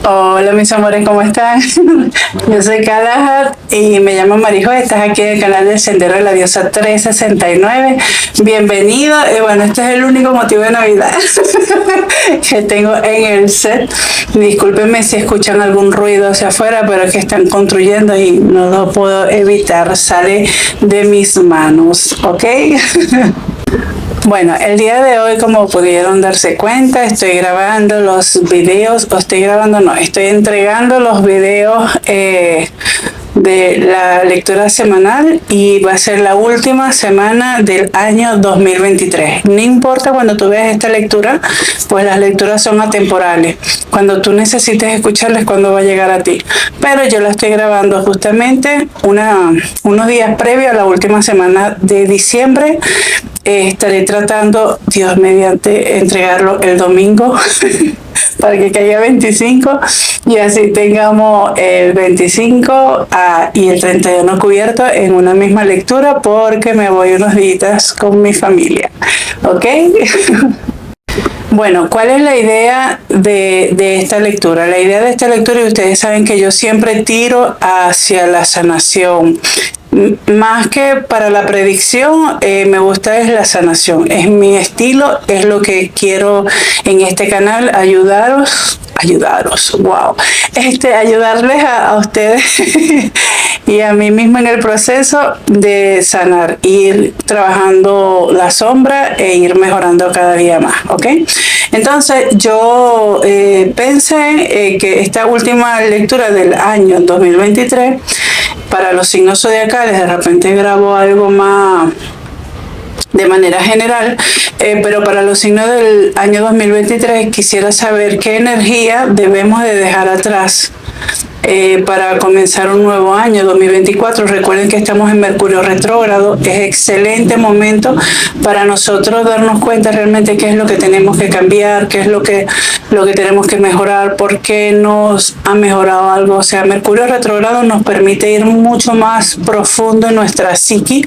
Hola mis amores, ¿cómo están? Yo soy Kalahar y me llamo Marijo. Estás aquí en el canal del Sendero de la Diosa 369. Bienvenido. Bueno, este es el único motivo de Navidad que tengo en el set. Discúlpenme si escuchan algún ruido hacia afuera, pero es que están construyendo y no lo puedo evitar. Sale de mis manos, ¿ok? Bueno, el día de hoy, como pudieron darse cuenta, estoy grabando los videos, estoy entregando los videos de la lectura semanal y va a ser la última semana del año 2023. No importa cuando tú veas esta lectura, pues las lecturas son atemporales. Cuando tú necesites escucharlas, cuando va a llegar a ti. Pero yo la estoy grabando justamente unos días previo a la última semana de diciembre. Estaré tratando, Dios mediante, entregarlo el domingo para que caiga 25 y así tengamos el 25 y el 31 cubierto en una misma lectura, porque me voy unos días con mi familia, ¿ok? Bueno, ¿cuál es la idea de esta lectura? La idea de esta lectura, y ustedes saben que yo siempre tiro hacia la sanación. Más que para la predicción, me gusta es la sanación. Es mi estilo, es lo que quiero en este canal, ayudarles a ustedes y a mí misma en el proceso de sanar, ir trabajando la sombra e ir mejorando cada día más, ¿ok? Entonces yo pensé que esta última lectura del año 2023 para los signos zodiacales, de repente grabo algo más de manera general, pero para los signos del año 2023 quisiera saber qué energía debemos de dejar atrás para comenzar un nuevo año 2024. Recuerden que estamos en Mercurio retrógrado. Es excelente momento para nosotros darnos cuenta realmente qué es lo que tenemos que cambiar, qué es lo que tenemos que mejorar, por qué nos ha mejorado algo. O sea, Mercurio retrógrado nos permite ir mucho más profundo en nuestra psiqui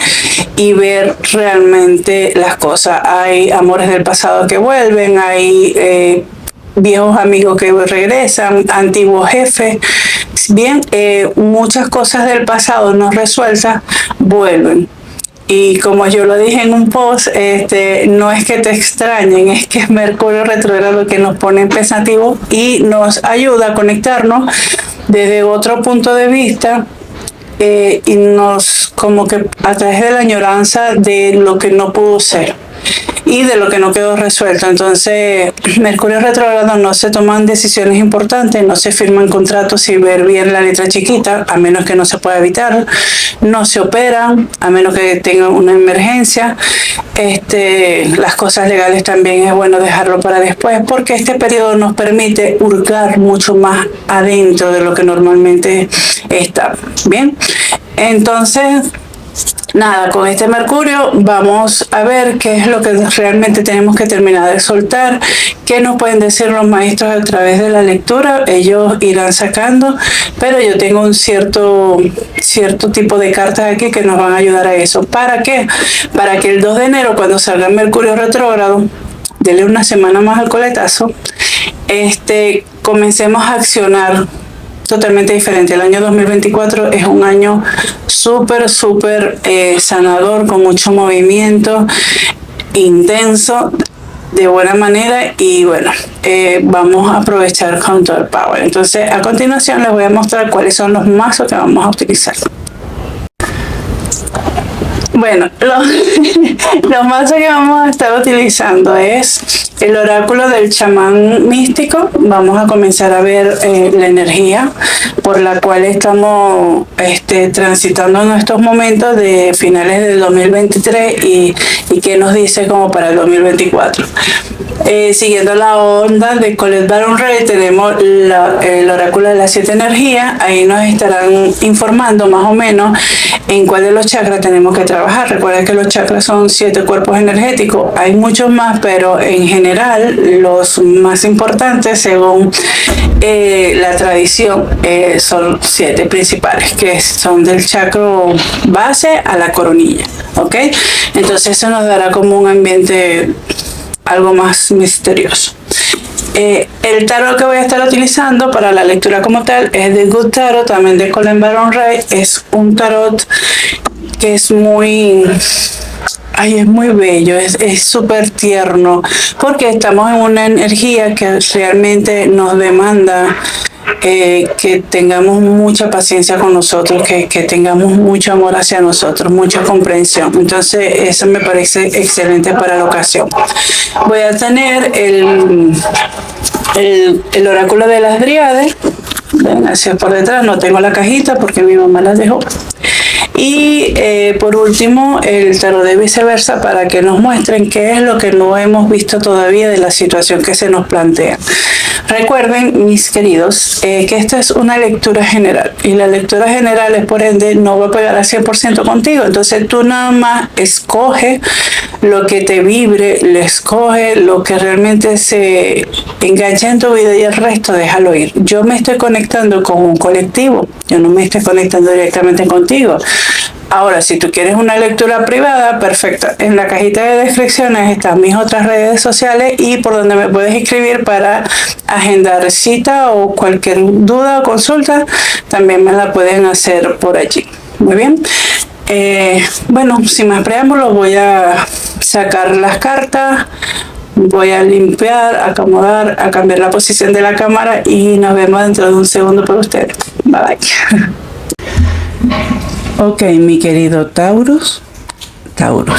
y ver realmente las cosas. Hay amores del pasado que vuelven, hay viejos amigos que regresan, antiguos jefes. Bien, muchas cosas del pasado no resueltas vuelven. Y como yo lo dije en un post, no es que te extrañen, es que es Mercurio retrógrado que nos pone pensativos y nos ayuda a conectarnos desde otro punto de vista. Y nos, como que a través de la añoranza de lo que no pudo ser y de lo que no quedó resuelto. Entonces, Mercurio retrógrado, no se toman decisiones importantes, no se firman contratos sin ver bien la letra chiquita, a menos que no se pueda evitar, no se operan, a menos que tengan una emergencia. Las cosas legales también es bueno dejarlo para después, porque este periodo nos permite hurgar mucho más adentro de lo que normalmente está. Bien, entonces, nada, con este Mercurio vamos a ver qué es lo que realmente tenemos que terminar de soltar, qué nos pueden decir los maestros a través de la lectura. Ellos irán sacando, pero yo tengo un cierto tipo de cartas aquí que nos van a ayudar a eso. ¿Para qué? Para que el 2 de enero, cuando salga Mercurio retrógrado, dele una semana más al coletazo, comencemos a accionar totalmente diferente. El año 2024 es un año súper sanador, con mucho movimiento, intenso, de buena manera, y bueno, vamos a aprovechar con todo el power. Entonces, a continuación les voy a mostrar cuáles son los mazos que vamos a utilizar. Bueno, los mazos que vamos a estar utilizando es el oráculo del chamán místico. Vamos a comenzar a ver la energía por la cual estamos transitando en estos momentos de finales del 2023 y qué nos dice como para el 2024. Siguiendo la onda de Colette Baron Reid, tenemos el oráculo de las 7 energías. Ahí nos estarán informando más o menos en cuál de los chakras tenemos que trabajar. Recuerden que los chakras son 7 cuerpos energéticos. Hay muchos más, pero en general los más importantes, según la tradición, son 7 principales, que son del chakra base a la coronilla, ¿ok? Entonces eso nos dará como un ambiente algo más misterioso. El tarot que voy a estar utilizando para la lectura como tal es The Good Tarot, también de Colin Baron Ray. Es un tarot que es muy... Ay, es muy bello, es súper tierno, porque estamos en una energía que realmente nos demanda que tengamos mucha paciencia con nosotros, que tengamos mucho amor hacia nosotros, mucha comprensión. Entonces, eso me parece excelente para la ocasión. Voy a tener el oráculo de las Dríades. Ven hacia por detrás, no tengo la cajita porque mi mamá la dejó. Y por último, el tarot de viceversa, para que nos muestren qué es lo que no hemos visto todavía de la situación que se nos plantea. Recuerden, mis queridos, que esta es una lectura general, y la lectura general es, por ende, no va a pegar al 100% contigo. Entonces tú nada más escoge lo que te vibre, le escoge lo que realmente se engancha en tu vida, y el resto déjalo ir. Yo me estoy conectando con un colectivo, yo no me estoy conectando directamente contigo. Ahora, si tú quieres una lectura privada, perfecto. En la cajita de descripciones están mis otras redes sociales y por donde me puedes escribir para agendar cita o cualquier duda o consulta, también me la pueden hacer por allí. Muy bien. Bueno, sin más preámbulos, voy a sacar las cartas, voy a limpiar, acomodar, a cambiar la posición de la cámara y nos vemos dentro de un segundo por ustedes. Bye bye. Ok, mi querido Taurus, Tauro,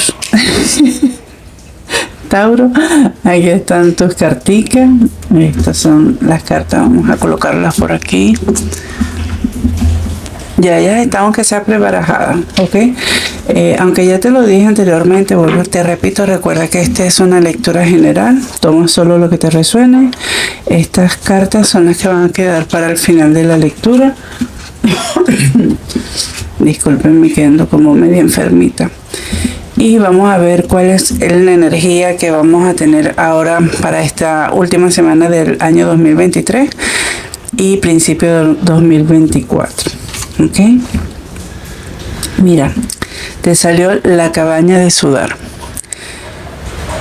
aquí están tus carticas. Estas son las cartas, vamos a colocarlas por aquí. Ya están, aunque sea prebarajada, ok. Aunque ya te lo dije anteriormente, te repito, recuerda que esta es una lectura general, toma solo lo que te resuene. Estas cartas son las que van a quedar para el final de la lectura. Disculpenme que ando como media enfermita. Y vamos a ver cuál es la energía que vamos a tener ahora para esta última semana del año 2023 y principio del 2024. ¿Ok? Mira, te salió la cabaña de sudar.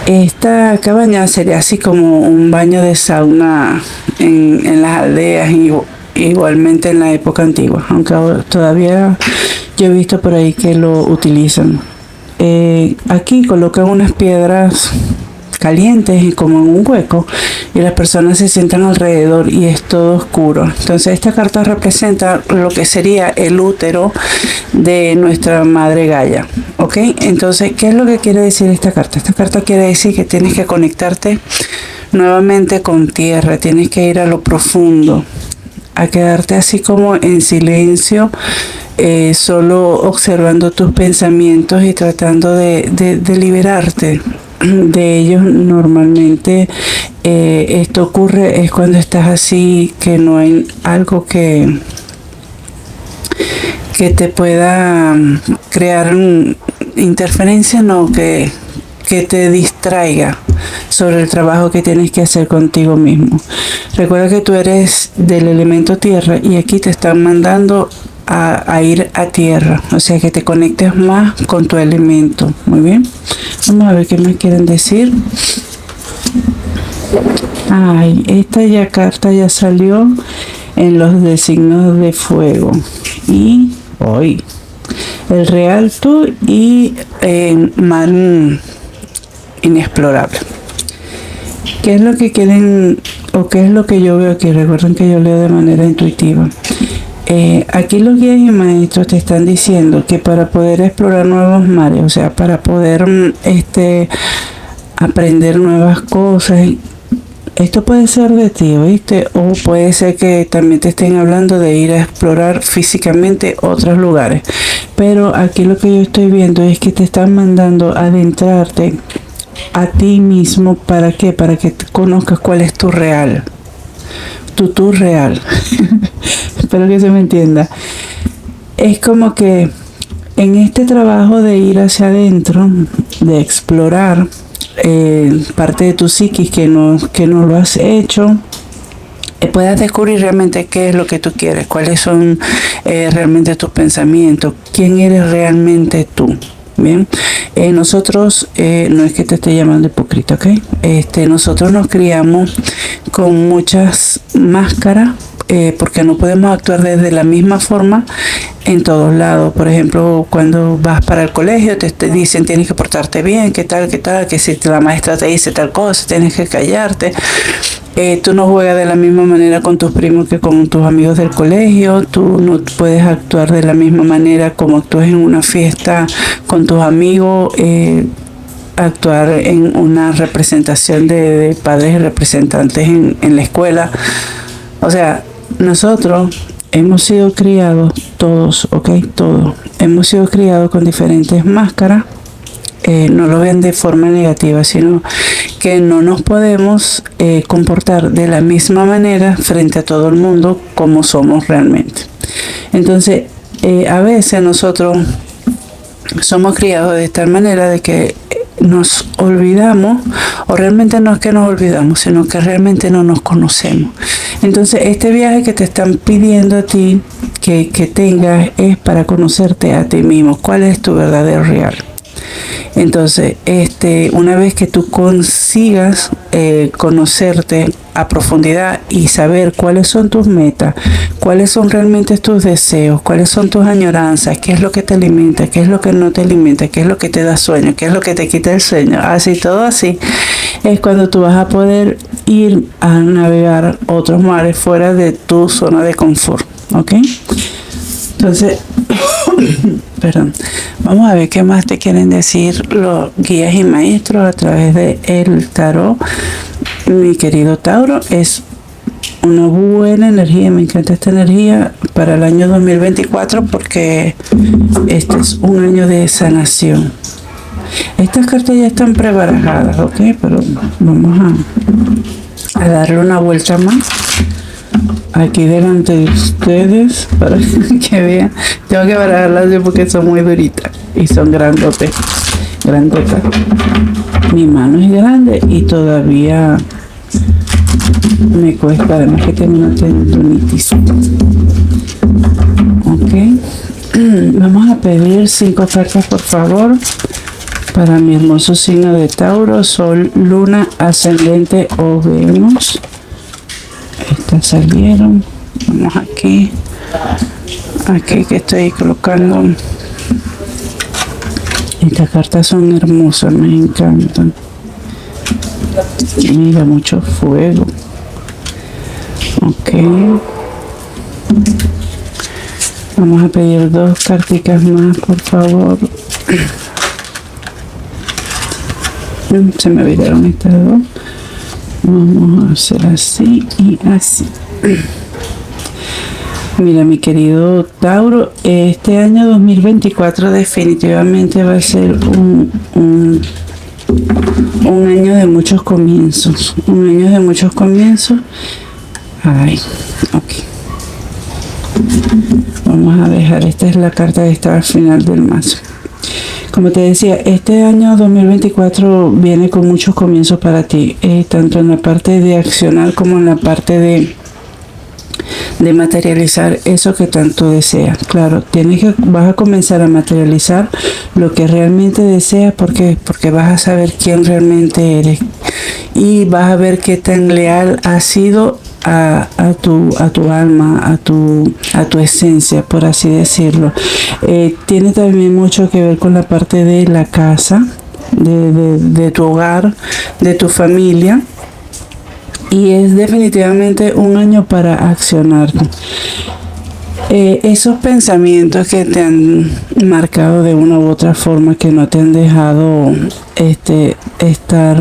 Esta cabaña sería así como un baño de sauna en las aldeas, igualmente en la época antigua, aunque todavía yo he visto por ahí que lo utilizan. Aquí colocan unas piedras calientes como en un hueco y las personas se sientan alrededor y es todo oscuro. Entonces esta carta representa lo que sería el útero de nuestra madre Gaia, ¿ok? Entonces, ¿qué es lo que quiere decir esta carta? Esta carta quiere decir que tienes que conectarte nuevamente con tierra, tienes que ir a lo profundo, a quedarte así como en silencio, solo observando tus pensamientos y tratando de liberarte de ellos. Normalmente esto ocurre es cuando estás así, que no hay algo que te pueda crear interferencia, no, que te distraiga sobre el trabajo que tienes que hacer contigo mismo. Recuerda que tú eres del elemento tierra y aquí te están mandando a ir a tierra, o sea que te conectes más con tu elemento. Muy bien, vamos a ver qué me quieren decir. Ay, esta carta ya salió en los de signos de fuego y hoy el real tú y mar inexplorable. ¿Qué es lo que quieren o qué es lo que yo veo aquí? Recuerden que yo leo de manera intuitiva. Aquí los guías y maestros te están diciendo que para poder explorar nuevos mares, o sea, para poder aprender nuevas cosas, esto puede ser de ti, ¿oíste? O puede ser que también te estén hablando de ir a explorar físicamente otros lugares. Pero aquí lo que yo estoy viendo es que te están mandando a adentrarte a ti mismo. ¿Para qué? Para que conozcas cuál es tu real. Tu real. Espero que se me entienda. Es como que en este trabajo de ir hacia adentro, de explorar parte de tu psiquis que no lo has hecho, puedas descubrir realmente qué es lo que tú quieres, cuáles son realmente tus pensamientos, quién eres realmente tú. Bien, nosotros, no es que te esté llamando hipócrita, ¿ok? Nosotros nos criamos con muchas máscaras, porque no podemos actuar desde la misma forma en todos lados. Por ejemplo, cuando vas para el colegio, te dicen tienes que portarte bien, qué tal, que si la maestra te dice tal cosa, tienes que callarte. Tú no juegas de la misma manera con tus primos que con tus amigos del colegio. Tú no puedes actuar de la misma manera como actúas en una fiesta con tus amigos. Actuar en una representación de padres y representantes en la escuela. O sea, nosotros hemos sido criados todos, ¿ok? Todos. Hemos sido criados con diferentes máscaras. No lo vean de forma negativa, sino que no nos podemos comportar de la misma manera frente a todo el mundo como somos realmente. Entonces, a veces nosotros somos criados de tal manera de que nos olvidamos, o realmente no es que nos olvidamos, sino que realmente no nos conocemos. Entonces, este viaje que te están pidiendo a ti que tengas es para conocerte a ti mismo. ¿Cuál es tu verdadero real? Entonces, una vez que tú consigas conocerte a profundidad y saber cuáles son tus metas, cuáles son realmente tus deseos, cuáles son tus añoranzas, qué es lo que te alimenta, qué es lo que no te alimenta, qué es lo que te da sueño, qué es lo que te quita el sueño, así todo así, es cuando tú vas a poder ir a navegar otros mares fuera de tu zona de confort, ¿ok? Entonces, perdón, vamos a ver qué más te quieren decir los guías y maestros a través de el tarot. Mi querido Tauro, es una buena energía, me encanta esta energía para el año 2024 porque este es un año de sanación. Estas cartas ya están prebarajadas, ¿ok? Pero vamos a darle una vuelta más aquí delante de ustedes para que vean. Tengo que barajarlas porque son muy duritas y son grandotas. Mi mano es grande y todavía me cuesta, además que tengo una tendinitis. Ok, vamos a pedir 5 cartas por favor para mi hermoso signo de Tauro, Sol, Luna, Ascendente o Venus. Estas salieron. Vamos aquí que estoy colocando. Estas cartas son hermosas, me encantan. Mira, mucho fuego. Ok, vamos a pedir 2 carticas más por favor. Se me olvidaron estas 2. Vamos a hacer así y así. Mira, mi querido Tauro, este año 2024 definitivamente va a ser un año de muchos comienzos. Un año de muchos comienzos. Ay, ok. Vamos a dejar, esta es la carta que está al final del mazo. Como te decía, este año 2024 viene con muchos comienzos para ti, tanto en la parte de accionar como en la parte de materializar eso que tanto deseas. Claro, vas a comenzar a materializar lo que realmente deseas porque vas a saber quién realmente eres y vas a ver qué tan leal has sido a tu alma, a tu esencia, por así decirlo. Tiene también mucho que ver con la parte de la casa, de tu hogar, de tu familia. Y es definitivamente un año para accionar. Esos pensamientos que te han marcado de una u otra forma, que no te han dejado estar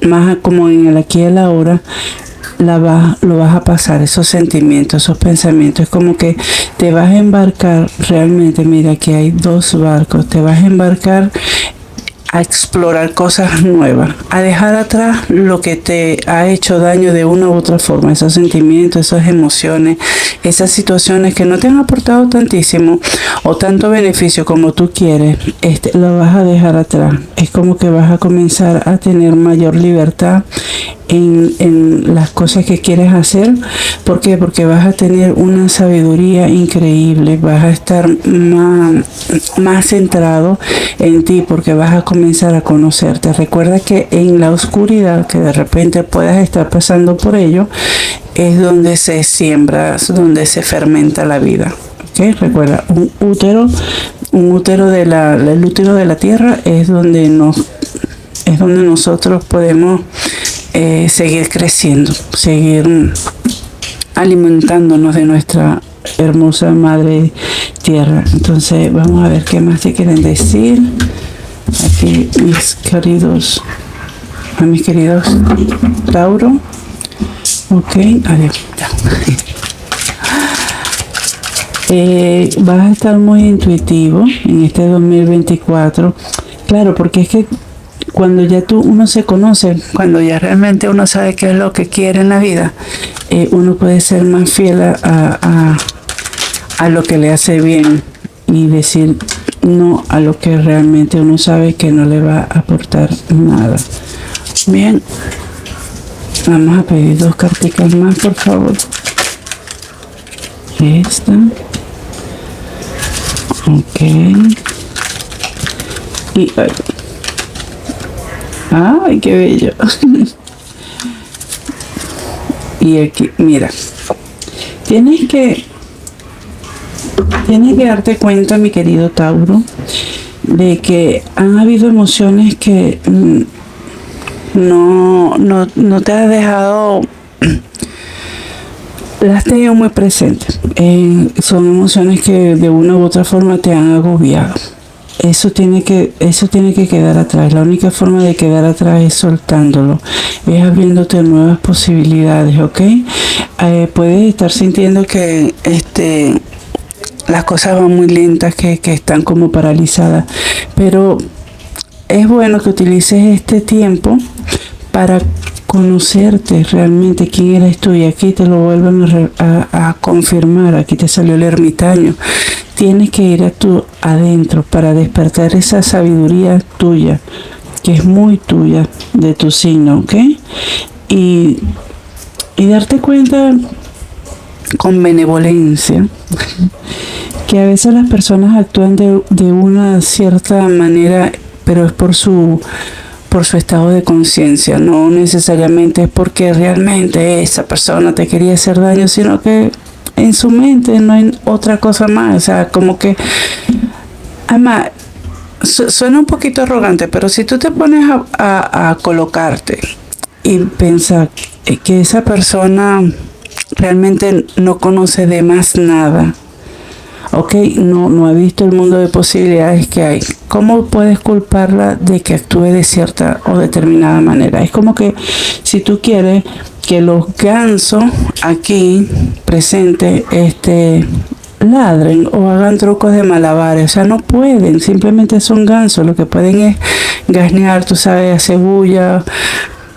más como en el aquí y el ahora, lo vas a pasar, esos sentimientos, esos pensamientos. Es como que te vas a embarcar realmente. Mira, aquí hay 2 barcos. Te vas a embarcar a explorar cosas nuevas, a dejar atrás lo que te ha hecho daño de una u otra forma, esos sentimientos, esas emociones, esas situaciones que no te han aportado tantísimo o tanto beneficio como tú quieres, lo vas a dejar atrás. Es como que vas a comenzar a tener mayor libertad en las cosas que quieres hacer. ¿Por qué? Porque vas a tener una sabiduría increíble, vas a estar más centrado en ti, porque vas a comenzar a conocerte. Recuerda que en la oscuridad, que de repente puedas estar pasando por ello, es donde se siembra, donde se fermenta la vida. ¿Okay? Recuerda, el útero de la tierra es donde nosotros podemos seguir creciendo, seguir alimentándonos de nuestra hermosa madre tierra. Entonces vamos a ver qué más te quieren decir aquí mis queridos Tauro. Ok, adiós. Vas a estar muy intuitivo en este 2024. Claro, porque es que cuando ya uno se conoce, cuando ya realmente uno sabe qué es lo que quiere en la vida, uno puede ser más fiel a lo que le hace bien y decir no a lo que realmente uno sabe que no le va a aportar nada. Bien, vamos a pedir 2 carticas más, por favor. Esta. Ok. Y ay, qué bello. Y aquí, mira, tienes que darte cuenta, mi querido Tauro, de que han habido emociones que no te has dejado, las has tenido muy presentes. Son emociones que de una u otra forma te han agobiado. Eso tiene que quedar atrás. La única forma de quedar atrás es soltándolo, es abriéndote nuevas posibilidades, ¿ok? Puedes estar sintiendo que las cosas van muy lentas, que están como paralizadas, pero es bueno que utilices este tiempo para conocerte realmente quién eres tú, y aquí te lo vuelven a confirmar. Aquí te salió el ermitaño. Tienes que ir a tu adentro para despertar esa sabiduría tuya, que es muy tuya, de tu signo, ¿ok? Y darte cuenta con benevolencia que a veces las personas actúan de una cierta manera, pero es por su estado de conciencia, no necesariamente es porque realmente esa persona te quería hacer daño, sino que en su mente no hay otra cosa más. O sea, como que, además, suena un poquito arrogante, pero si tú te pones a colocarte y pensar que esa persona realmente no conoce de más nada, ok, no ha visto el mundo de posibilidades que hay, ¿cómo puedes culparla de que actúe de cierta o determinada manera? Es como que si tú quieres que los gansos aquí presentes ladren o hagan trucos de malabares, o sea, no pueden, simplemente son gansos. Lo que pueden es gasnear, tú sabes, hacer bulla,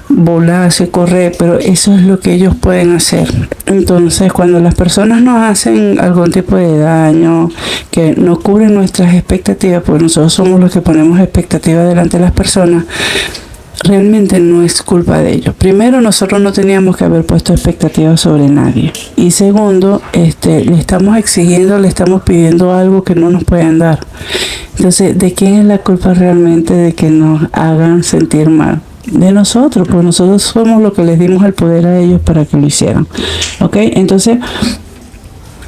volarse, correr, pero eso es lo que ellos pueden hacer. Entonces, cuando las personas nos hacen algún tipo de daño que no cubre nuestras expectativas, porque nosotros somos los que ponemos expectativas delante de las personas, realmente no es culpa de ellos. Primero, nosotros no teníamos que haber puesto expectativas sobre nadie. Y segundo, le estamos exigiendo, le estamos pidiendo algo que no nos pueden dar. Entonces, ¿de quién es la culpa realmente de que nos hagan sentir mal? De nosotros, porque nosotros somos los que les dimos el poder a ellos para que lo hicieran. ¿Ok? Entonces,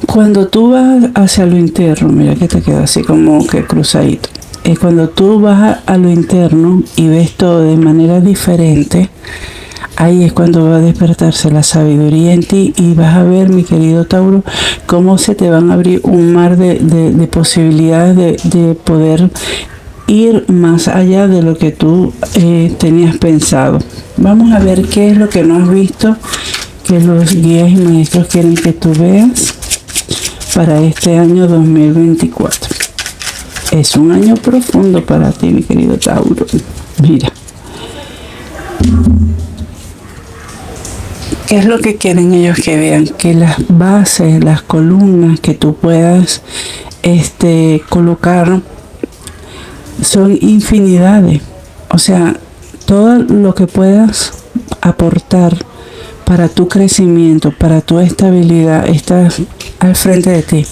cuando tú vas hacia lo interno, mira que te queda así como que cruzadito. Es cuando tú vas a lo interno y ves todo de manera diferente, ahí es cuando va a despertarse la sabiduría en ti, y vas a ver, mi querido Tauro, cómo se te van a abrir un mar de posibilidades de poder ir más allá de lo que tú tenías pensado. Vamos a ver qué es lo que no has visto, que los guías y maestros quieren que tú veas para este año 2024. Es un año profundo para ti, mi querido Tauro. Mira, ¿qué es lo que quieren ellos que vean? Que las bases, las columnas que tú puedas colocar son infinidades. O sea, todo lo que puedas aportar para tu crecimiento, para tu estabilidad, está al frente de ti,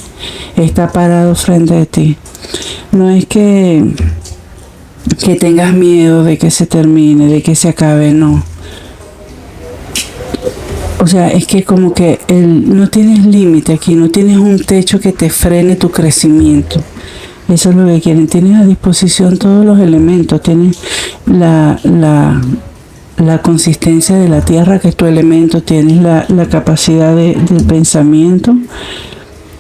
está parado frente de ti. No es que tengas miedo de que se termine, de que se acabe, no. O sea, es que como que no tienes límite aquí, no tienes un techo que te frene tu crecimiento. Eso es lo que quieren. Tienes a disposición todos los elementos. Tienes la consistencia de la tierra, que es tu elemento. Tienes la capacidad del pensamiento.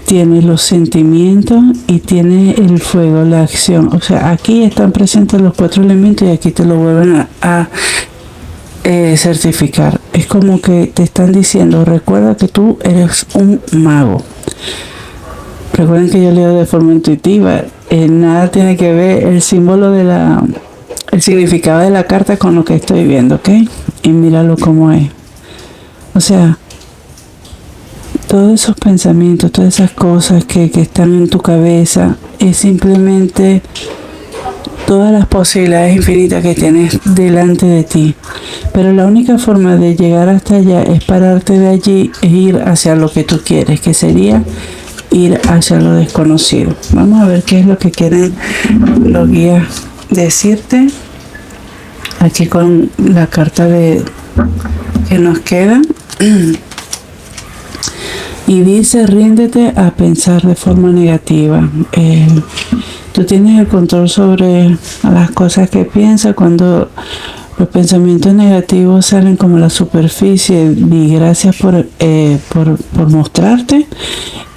Tienes los sentimientos y tienes el fuego, la acción. O sea, aquí están presentes los 4 elementos y aquí te lo vuelven a certificar. Es como que te están diciendo, recuerda que tú eres un mago. Recuerden que yo leo de forma intuitiva. Nada tiene que ver el símbolo el significado de la carta con lo que estoy viendo, ¿ok? Y míralo como es. O sea, todos esos pensamientos, todas esas cosas que están en tu cabeza, es simplemente todas las posibilidades infinitas que tienes delante de ti. Pero la única forma de llegar hasta allá es pararte de allí e ir hacia lo que tú quieres, que sería ir hacia lo desconocido. Vamos a ver qué es lo que quieren los guías decirte aquí con la carta que nos queda. Y dice, ríndete a pensar de forma negativa. Tú tienes el control sobre las cosas que piensas. Cuando los pensamientos negativos salen como la superficie, di gracias por mostrarte.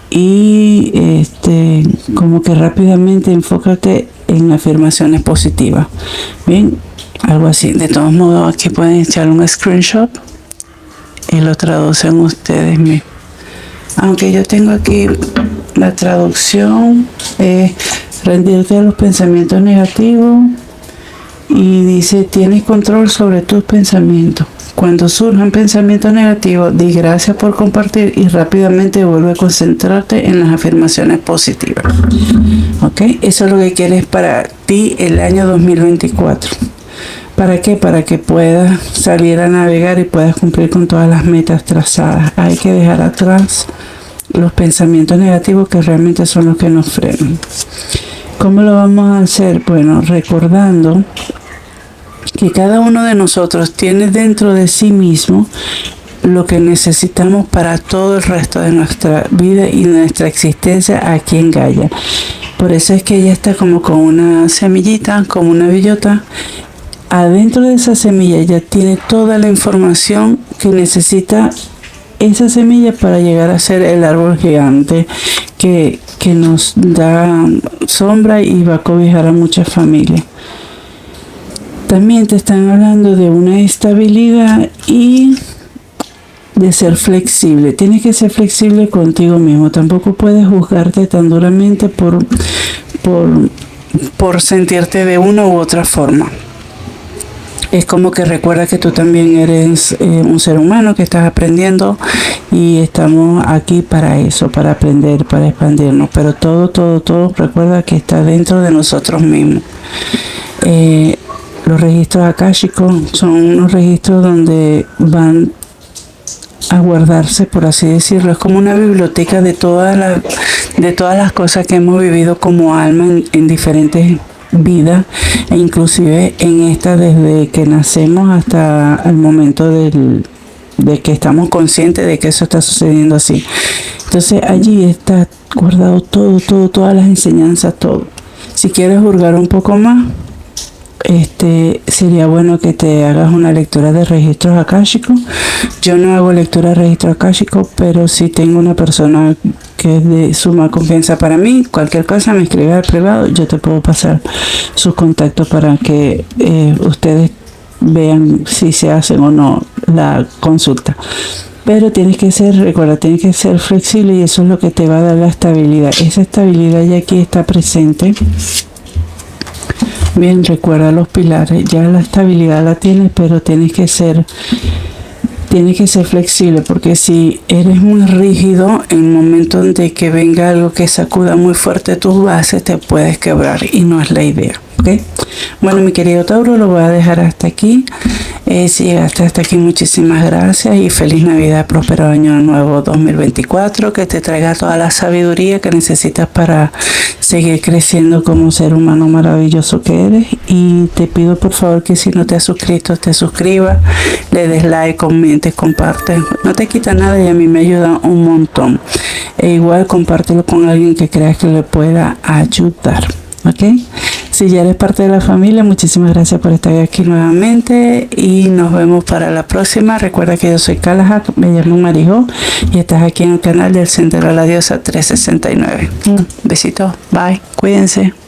Y como que rápidamente enfócate en afirmaciones positivas. Bien, algo así. De todos modos, aquí pueden echar un screenshot y lo traducen ustedes mismos. Aunque yo tengo aquí la traducción, rendirte a los pensamientos negativos, y dice, tienes control sobre tus pensamientos. Cuando surjan pensamientos negativos, di gracias por compartir y rápidamente vuelve a concentrarte en las afirmaciones positivas. ¿Ok? Eso es lo que quieres para ti el año 2024. ¿Para qué? Para que puedas salir a navegar y puedas cumplir con todas las metas trazadas. Hay que dejar atrás los pensamientos negativos, que realmente son los que nos frenan. ¿Cómo lo vamos a hacer? Bueno, recordando que cada uno de nosotros tiene dentro de sí mismo lo que necesitamos para todo el resto de nuestra vida y nuestra existencia aquí en Gaia. Por eso es que ella está como con una semillita, como una bellota. Adentro de esa semilla ella tiene toda la información que necesita esa semilla para llegar a ser el árbol gigante que nos da sombra y va a cobijar a muchas familias. También te están hablando de una estabilidad y de ser flexible. Tienes que ser flexible contigo mismo. Tampoco puedes juzgarte tan duramente por sentirte de una u otra forma. Es como que recuerda que tú también eres un ser humano que estás aprendiendo, y estamos aquí para eso, para aprender, para expandirnos. Pero todo recuerda que está dentro de nosotros mismos. Los registros akáshicos son unos registros donde van a guardarse, por así decirlo. Es como una biblioteca de todas las cosas que hemos vivido como alma en diferentes vidas, e inclusive en esta, desde que nacemos hasta el momento de que estamos conscientes de que eso está sucediendo así. Entonces allí está guardado todo, todas las enseñanzas, todo. Si quieres hurgar un poco más, sería bueno que te hagas una lectura de registros akáshicos. Yo no hago lectura de registros akáshicos, pero si tengo una persona que es de suma confianza para mí, cualquier cosa me escribe al privado, yo te puedo pasar sus contactos para que ustedes vean si se hacen o no la consulta. Pero tienes que ser flexible, y eso es lo que te va a dar la estabilidad. Esa estabilidad ya aquí está presente. Bien, recuerda los pilares. Ya la estabilidad la tienes, pero tienes que ser flexible, porque si eres muy rígido, en el momento de que venga algo que sacuda muy fuerte tus bases, te puedes quebrar, y no es la idea. ¿Ok? Bueno, mi querido Tauro, lo voy a dejar hasta aquí. Si llegaste hasta aquí, muchísimas gracias y feliz Navidad, próspero año nuevo 2024, que te traiga toda la sabiduría que necesitas para seguir creciendo como ser humano maravilloso que eres. Y te pido por favor que si no te has suscrito, te suscribas, le des like, comentes, comparte. No te quita nada y a mí me ayuda un montón. E igual compártelo con alguien que creas que le pueda ayudar. ¿Ok? Si ya eres parte de la familia, muchísimas gracias por estar aquí nuevamente y nos vemos para la próxima. Recuerda que yo soy Kalaha, me llamo Marijo y estás aquí en el canal del Sendero a la Diosa 369. Besitos, bye, cuídense.